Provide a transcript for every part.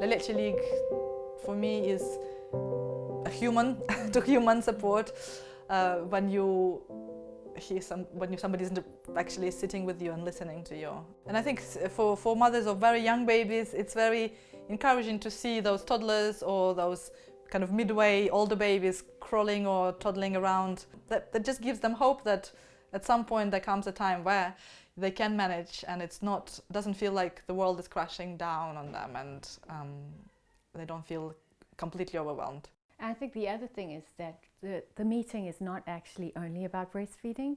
The Leche League for me is a human to human support when you hear somebody isn't actually sitting with you and listening to you. And I think for mothers of very young babies, it's very encouraging to see those toddlers or those kind of midway older babies crawling or toddling around. That just gives them hope that at some point there comes a time where they can manage, and doesn't feel like the world is crashing down on them, and they don't feel completely overwhelmed. I think the other thing is that the meeting is not actually only about breastfeeding.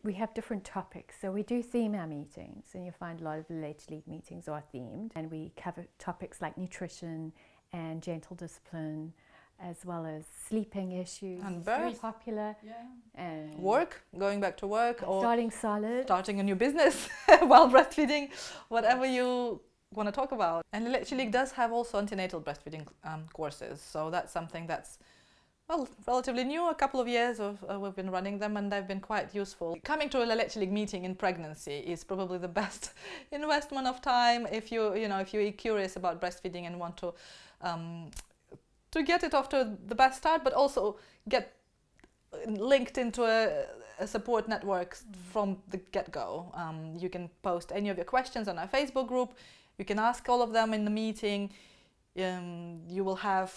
We have different topics, so we do theme our meetings, and you find a lot of the Leche League meetings are themed, and we cover topics like nutrition and gentle discipline, as well as sleeping issues. And birth. Very birth. popular. Yeah. And work, going back to work, or starting solid. Starting a new business while breastfeeding, whatever you want to talk about. And Leche League does have also antenatal breastfeeding courses, so that's something that's relatively new. A couple of years we've been running them, and they've been quite useful. Coming to a Leche League meeting in pregnancy is probably the best investment of time if you're curious about breastfeeding and want to get it off to the best start, but also get linked into a support network from the get-go. You can post any of your questions on our Facebook group. You can ask all of them in the meeting. You will have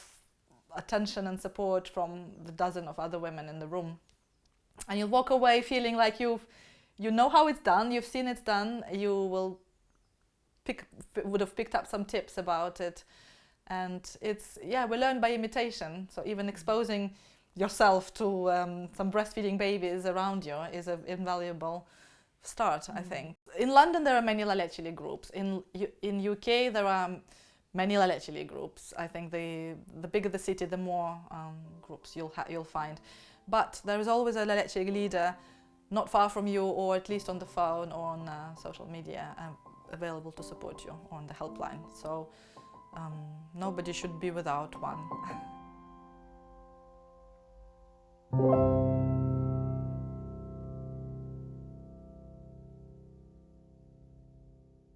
attention and support from the dozen of other women in the room, and you'll walk away feeling like you know how it's done. You've seen it's done. You would have picked up some tips about it, and we learn by imitation. So even exposing yourself to some breastfeeding babies around you is an invaluable start, I think. In London there are many Leche League groups. In UK there are many Leche League groups. I think the bigger the city, the more groups you'll find. But there is always a Leche League leader not far from you, or at least on the phone or on social media, available to support you on the helpline. So nobody should be without one.